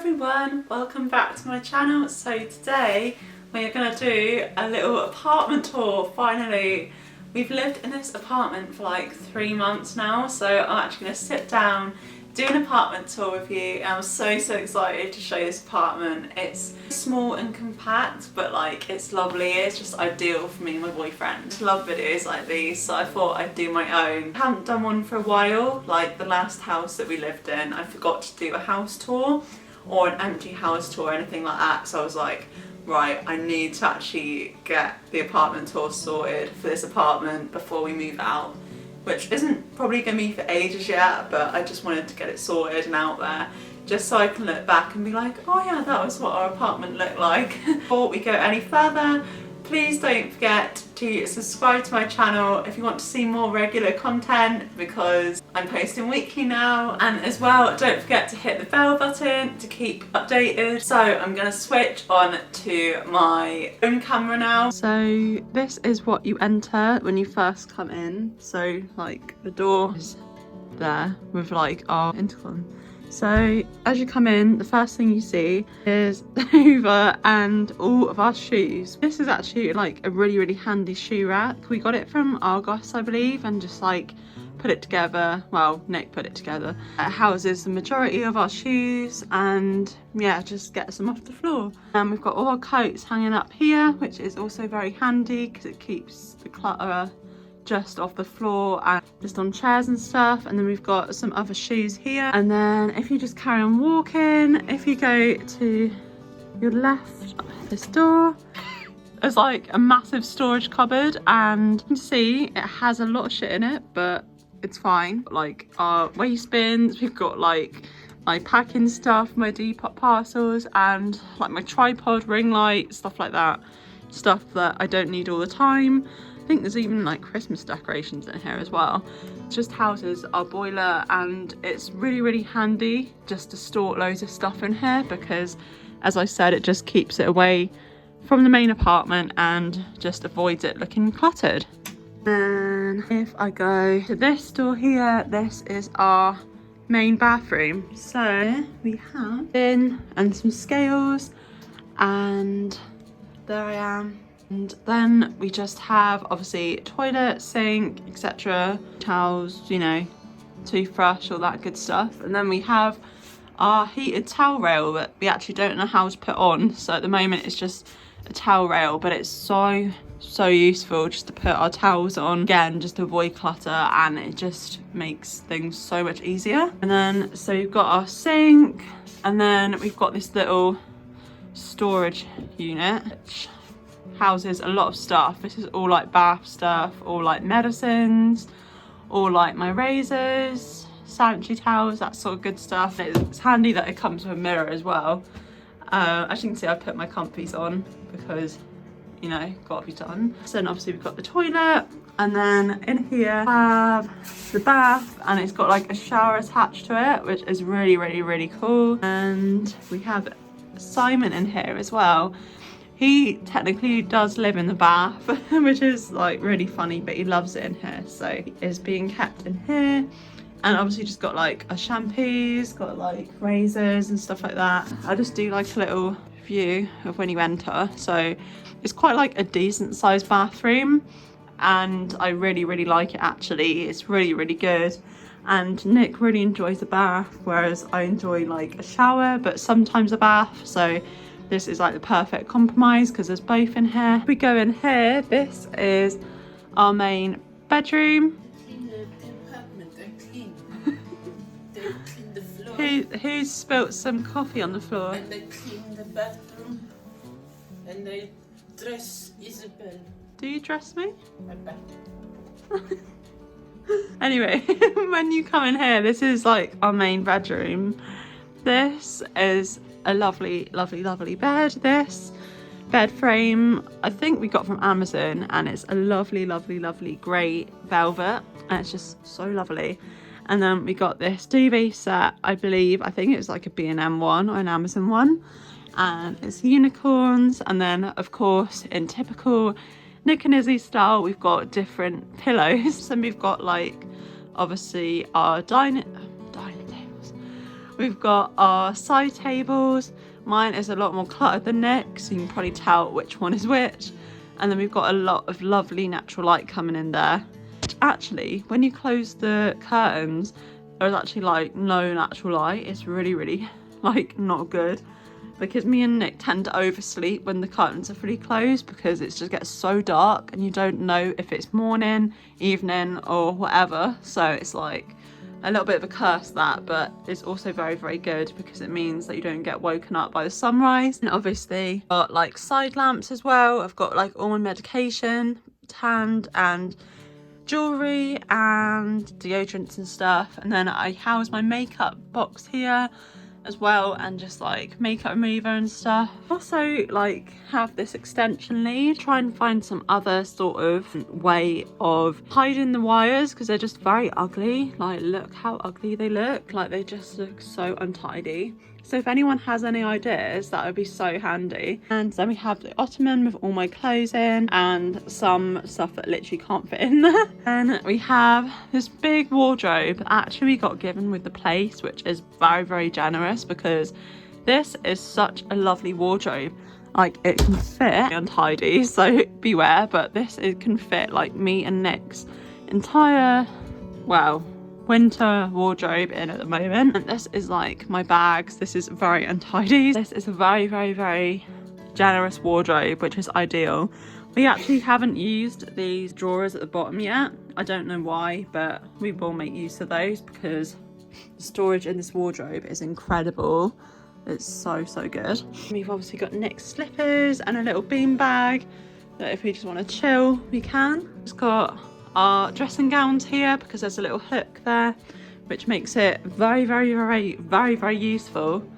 everyone, welcome back to my channel. So today we're going to do a little apartment tour. Finally, we've lived in this apartment for like 3 months now, so I'm actually going to sit down, do an apartment tour with you. I'm so excited to show you this apartment. It's small and compact, but like it's lovely. It's just ideal for me and my boyfriend. I love videos like these, so I thought I'd do my own. I haven't done one for a while. Like the last house that we lived in, I forgot to do a house tour or an empty house tour or anything like that, so I was like, right, I need to actually get the apartment tour sorted for this apartment before we move out, which isn't probably going to be for ages yet, but I just wanted to get it sorted and out there just so I can look back and be like, oh yeah, that was what our apartment looked like. Before we go any further, please don't forget to subscribe to my channel if you want to see more regular content, because I'm posting weekly now. And as well, don't forget to hit the bell button to keep updated. So I'm going to switch on to my own camera now. So this is what you enter when you first come in. So like the door is there with like our intercom. So as you come in, the first thing you see is the Hoover and all of our shoes. This is actually like a really handy shoe rack. We got it from ASOS, I believe, and just like put it together. Well, Nick put it together. It houses the majority of our shoes and yeah, just gets them off the floor. And we've got all our coats hanging up here, which is also very handy because it keeps the clutter just off the floor and just on chairs and stuff. And then we've got some other shoes here, and then if you just carry on walking, if you go to your left, this door, there's like a massive storage cupboard, and you can see it has a lot of shit in it, but it's fine. Like our waste bins, we've got like my packing stuff, my DEPOP parcels, and like my tripod, ring light, stuff like that, stuff that I don't need all the time. I think there's even like Christmas decorations in here as well. It just houses our boiler, and it's really handy just to store loads of stuff in here because, as I said, it just keeps it away from the main apartment and just avoids it looking cluttered. And if I go to this door here, this is our main bathroom. So we have bin and some scales, and there I am. And then we just have obviously toilet, sink, etc, towels, you know, toothbrush, all that good stuff. And then we have our heated towel rail that we actually don't know how to put on, so at the moment it's just a towel rail, but it's so useful just to put our towels on, again just to avoid clutter, and it just makes things so much easier. And then so you've got our sink, and then we've got this little storage unit which houses a lot of stuff. This is all like bath stuff, all like medicines, all like my razors, sanitary towels, that sort of good stuff. It's handy that it comes with a mirror as well. As you can see, I put my comfies on because, you know, gotta be done. So then obviously we've got the toilet, and then in here we have the bath, and it's got like a shower attached to it, which is really cool. And we have Simon in here as well. He technically does live in the bath, which is like really funny, but he loves it in here, so he is being kept in here. And obviously just got like a shampoos, got like razors and stuff like that. I'll just do like a little view of when you enter. So it's quite like a decent sized bathroom, and I really like it actually. It's really good. And Nick really enjoys the bath, whereas I enjoy like a shower, but sometimes a bath. So this is like the perfect compromise because there's both in here. If we go in here, this is our main bedroom. Clean the apartment and clean. They clean the floor. Who's spilt some coffee on the floor? And they clean the bathroom. And they dress Isabel. Do you dress me? Bye-bye. Anyway, when you come in here, this is like our main bedroom. This is a lovely bed. This bed frame I think we got from Amazon, and it's a lovely grey velvet, and it's just so lovely. And then we got this duvet set, I think it was like a B&M one or an Amazon one, and it's unicorns. And then of course, in typical Nick and Issy style, we've got different pillows. And we've got like obviously our dining tables. We've got our side tables. Mine is a lot more cluttered than Nick's, so you can probably tell which one is which. And then we've got a lot of lovely natural light coming in there. Actually, when you close the curtains, there's actually like no natural light. It's really, really like not good, because me and Nick tend to oversleep when the curtains are fully closed, because it just gets so dark and you don't know if it's morning, evening or whatever. So it's like a little bit of a curse, that, but it's also very, very good because it means that you don't get woken up by the sunrise. And obviously got like side lamps as well. I've got like all my medication, hand and jewelry and deodorants and stuff. And then I house my makeup box here as well, and just like makeup remover and stuff. Also like have this extension lead, try and find some other sort of way of hiding the wires, because they're just very ugly. Like, look how ugly they look, like they just look so untidy. So if anyone has any ideas, that would be so handy. And then we have the ottoman with all my clothes in and some stuff that literally can't fit in there. And we have this big wardrobe that actually we got given with the place, which is very, very generous, because this is such a lovely wardrobe. Like, it can fit untidy, so beware, but it can fit like me and Nick's entire, well, winter wardrobe in at the moment. And this is like my bags. This is very untidy. This is a very, very, very generous wardrobe, which is ideal. We actually haven't used these drawers at the bottom yet. I don't know why, but we will make use of those because the storage in this wardrobe is incredible. It's so, so good. We've obviously got Nick's slippers and a little bean bag that if we just want to chill, we can. It's got our dressing gowns here because there's a little hook there, which makes it very, very, very, very, very useful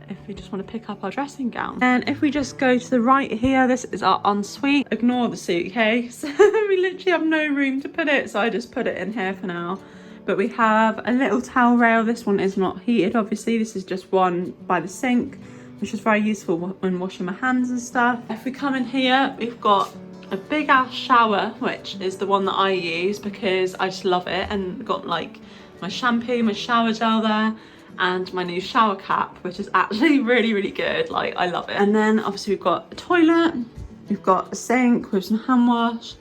if we just want to pick up our dressing gown. And if we just go to the right here, this is our ensuite. Ignore the suitcase. We literally have no room to put it, so I just put it in here for now. But we have a little towel rail. This one is not heated, obviously. This is just one by the sink, which is very useful when washing my hands and stuff. If we come in here, we've got a big ass shower, which is the one that I use because I just love it, and got like my shampoo, my shower gel there, and my new shower cap, which is actually really, really good. Like, I love it. And then obviously we've got a toilet, we've got a sink with some hand wash,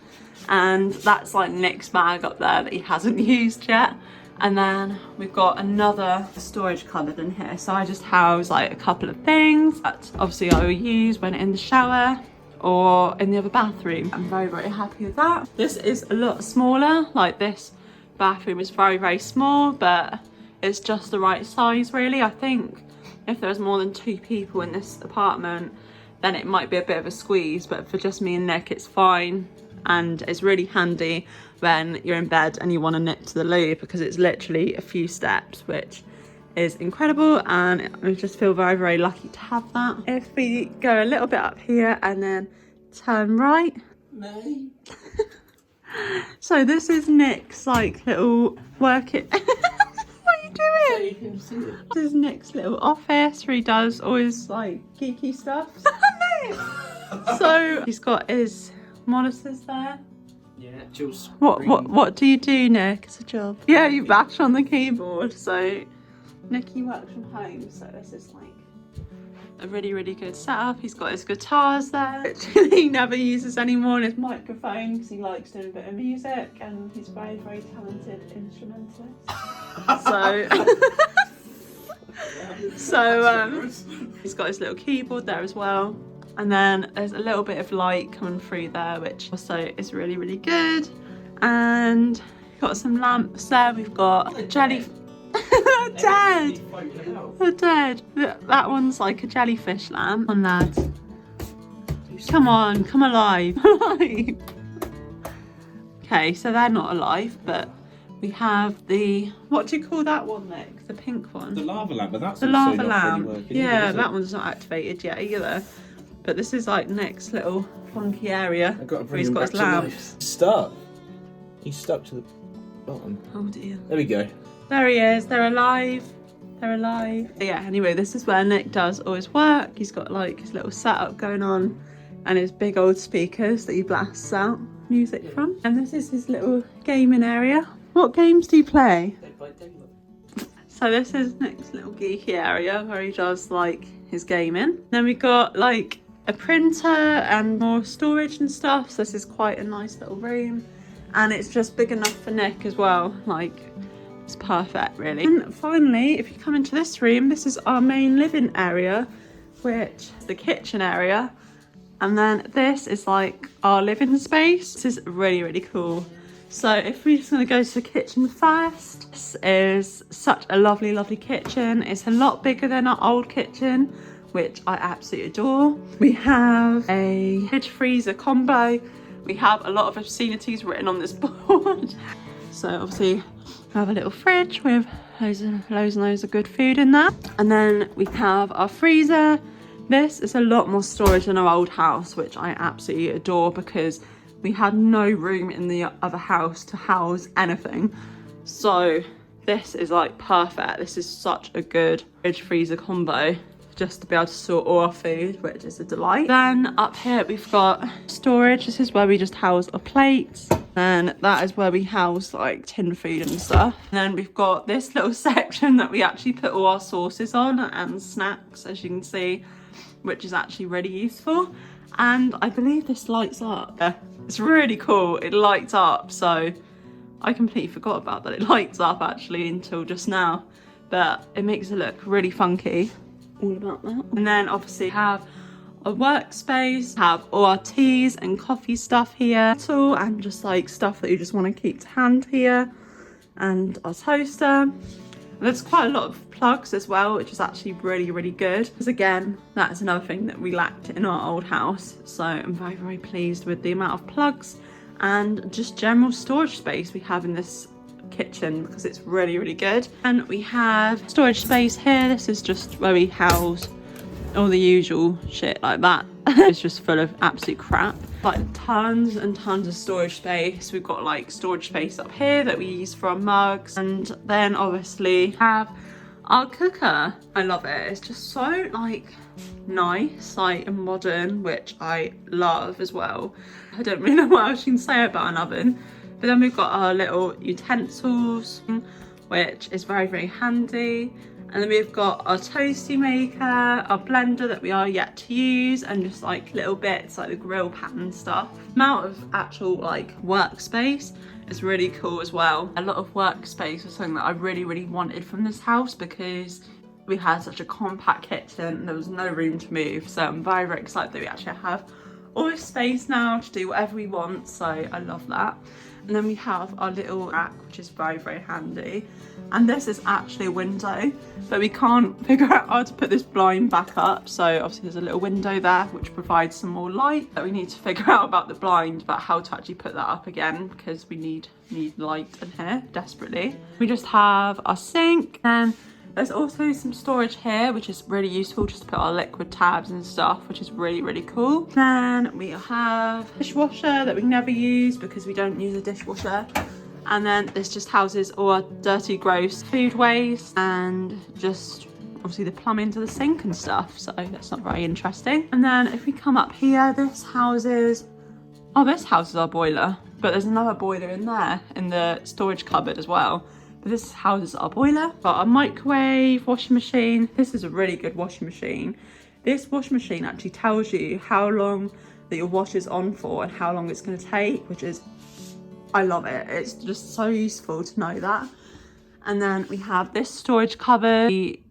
and that's like Nick's bag up there that he hasn't used yet. And then we've got another storage cupboard in here, so I just house like a couple of things that obviously I will use when in the shower or in the other bathroom. I'm very, very happy with that. This is a lot smaller. Like, this bathroom is very, very small, but it's just the right size really. I think if there's more than 2 people in this apartment, then it might be a bit of a squeeze, but for just me and Nick, it's fine. And it's really handy when you're in bed and you want to nip to the loo, because it's literally a few steps, which is incredible, and I just feel very, very lucky to have that. If we go a little bit up here and then turn right. No. So this is Nick's like little what are you doing? So you can see it. This is Nick's little office where he does all his like geeky stuff. So he's got his monitors there. Yeah, Jules. What do you do, Nick? It's a job. Yeah, you bash on the keyboard. So Nicky works from home, so this is like a really, really good setup. He's got his guitars there, which he never uses anymore, and his microphone because he likes doing a bit of music, and he's very, very talented instrumentalist. So he's got his little keyboard there as well. And then there's a little bit of light coming through there, which also is really, really good. And we've got some lamps there. We've got a jelly. Dead. They're dead. That one's like a jellyfish lamp. Come on, lads. Come on, come alive. Alive. Okay, so they're not alive, but we have the, what do you call that one, Nick? The pink one. The lava lamp, but that's the also lava not lamp. really working, Yeah, is it? that one's not activated yet either. But this is like Nick's little funky area I've got to where bring he's him got back his to lamps. life. Stuck. He's stuck to the bottom. Oh dear. There we go. There he is. They're alive. They're alive. Yeah, anyway, this is where Nick does all his work. He's got like his little setup going on and his big old speakers that he blasts out music from. And this is his little gaming area. What games do you play? So this is Nick's little geeky area where he does like his gaming. Then we've got like a printer and more storage and stuff. So this is quite a nice little room. And it's just big enough for Nick as well. Like, it's perfect really. And finally, if you come into this room, this is our main living area, which is the kitchen area. And then this is like our living space. This is really, really cool. So if we're just gonna go to the kitchen first, this is such a lovely, lovely kitchen. It's a lot bigger than our old kitchen, which I absolutely adore. We have a fridge freezer combo. We have a lot of obscenities written on this board. So obviously we have a little fridge with loads and loads of good food in there. And then we have our freezer. This is a lot more storage than our old house, which I absolutely adore because we had no room in the other house to house anything. So this is like perfect. This is such a good fridge freezer combo just to be able to store all our food, which is a delight. Then up here we've got storage. This is where we just house our plates. And that is where we house like tin food and stuff. And then we've got this little section that we actually put all our sauces on and snacks, as you can see, which is actually really useful. And I believe this lights up. Yeah, it's really cool. It lights up. So I completely forgot about that. It lights up actually until just now, but it makes it look really funky. All about that. And then obviously have a workspace, have all our teas and coffee stuff here, and just like stuff that you just want to keep to hand here, and our toaster. And there's quite a lot of plugs as well, which is actually really, really good. Because again, that is another thing that we lacked in our old house. So I'm very, very pleased with the amount of plugs and just general storage space we have in this kitchen because it's really, really good. And we have storage space here. This is just where we house all the usual shit like that. It's just full of absolute crap. Like tons and tons of storage space. We've got like storage space up here that we use for our mugs, and then obviously have our cooker. I love it. It's just so like nice, like and modern, which I love as well. I don't really know what else you can say about an oven. But then we've got our little utensils, which is very, very handy. And then we've got our toasty maker, our blender that we are yet to use, and just like little bits like the grill pan and stuff. The amount of actual like workspace is really cool as well. A lot of workspace was something that I really, really wanted from this house because we had such a compact kitchen and there was no room to move. So I'm very, very excited that we actually have all this space now to do whatever we want. So I love that. And then we have our little rack, which is very, very handy. And this is actually a window, but we can't figure out how to put this blind back up. So obviously there's a little window there, which provides some more light. But we need to figure out about the blind, about how to actually put that up again, because we need light in here desperately. We just have our sink, and there's also some storage here, which is really useful just to put our liquid tabs and stuff, which is really, really cool. Then we have a dishwasher that we never use because we don't use a dishwasher. And then this just houses all our dirty, gross food waste and just obviously the plumbing to the sink and stuff. So that's not very interesting. And then if we come up here, this houses our boiler, but there's another boiler in there in the storage cupboard as well. But this houses our boiler. Got our microwave, washing machine. This is a really good washing machine. This washing machine actually tells you how long that your wash is on for and how long it's going to take, which is, I love it. It's just so useful to know that. And then we have this storage cupboard. We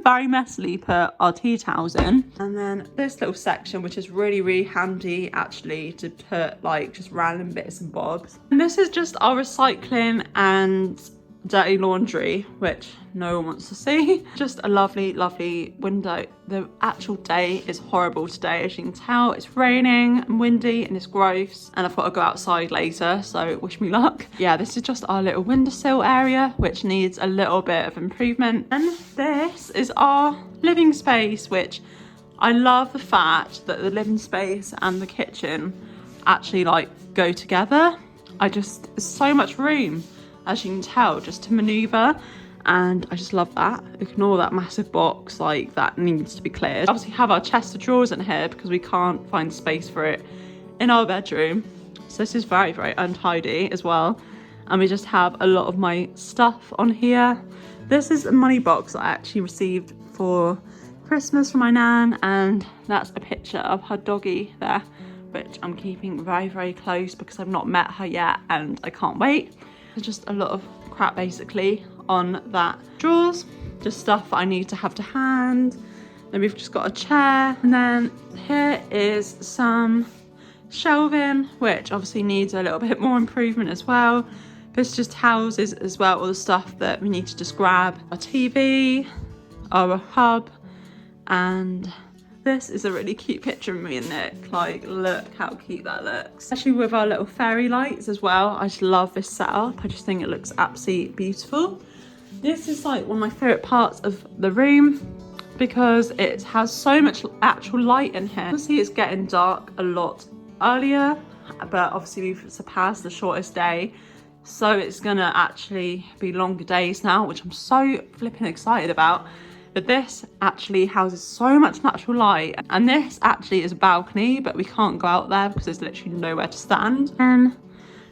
very messily put our tea towels in. And then this little section, which is really, really handy actually to put like just random bits and bobs. And this is just our recycling and dirty laundry, which no one wants to see. Just a lovely, lovely window. The actual day is horrible today, as you can tell. It's raining and windy and it's gross, and I've got to go outside later, so wish me luck. Yeah, this is just our little windowsill area, which needs a little bit of improvement. And this is our living space, which I love the fact that the living space and the kitchen actually like go together. There's so much room, as you can tell, just to maneuver, and I just love that. Ignore that massive box, like that needs to be cleared. Obviously have our chest of drawers in here because we can't find space for it in our bedroom, so this is very, very untidy as well. And we just have a lot of my stuff on here, This is a money box I actually received for Christmas from my nan, and that's a picture of her doggy there, which I'm keeping very, very close because I've not met her yet and I can't wait. There's just a lot of crap basically on that drawers, just stuff I need to have to hand. Then we've just got a chair, and then here is some shelving, which obviously needs a little bit more improvement as well. This just houses as well all the stuff that we need to just grab. Our TV, our hub, and this is a really cute picture of me and Nick. Like, look how cute that looks. Especially with our little fairy lights as well. I just love this setup. I just think it looks absolutely beautiful. This is like one of my favourite parts of the room because it has so much actual light in here. Obviously it's getting dark a lot earlier, but obviously we've surpassed the shortest day. So it's gonna actually be longer days now, which I'm so flipping excited about. But this actually houses so much natural light, and this actually is a balcony, but we can't go out there because there's literally nowhere to stand. And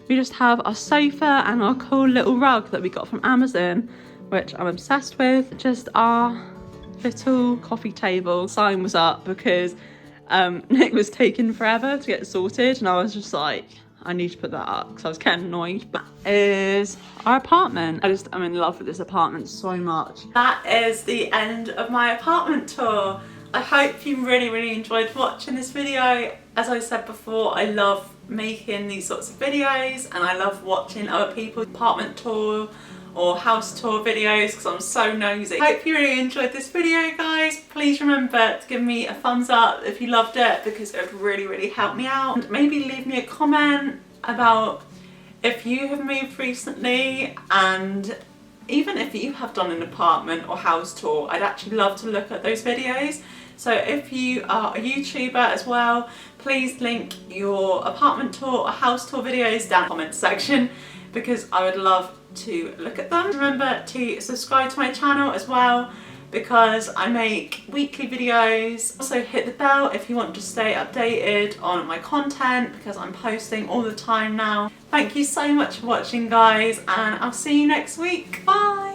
we just have our sofa and our cool little rug that we got from Amazon, which I'm obsessed with. Just our little coffee table. Sign was up because Nick was taking forever to get sorted, and I was just like, I need to put that up because I was getting annoyed. But that is our apartment. I'm in love with this apartment so much. That is the end of my apartment tour. I hope you really, really enjoyed watching this video. As I said before, I love making these sorts of videos, and I love watching other people's apartment tour or house tour videos because I'm so nosy. Hope you really enjoyed this video, guys. Please remember to give me a thumbs up if you loved it because it would really, really help me out. And maybe leave me a comment about if you have moved recently, and even if you have done an apartment or house tour, I'd actually love to look at those videos. So if you are a YouTuber as well, please link your apartment tour or house tour videos down in the comments section because I would love to look at them. Remember to subscribe to my channel as well because I make weekly videos. Also hit the bell if you want to stay updated on my content because I'm posting all the time now. Thank you so much for watching, guys, and I'll see you next week. Bye!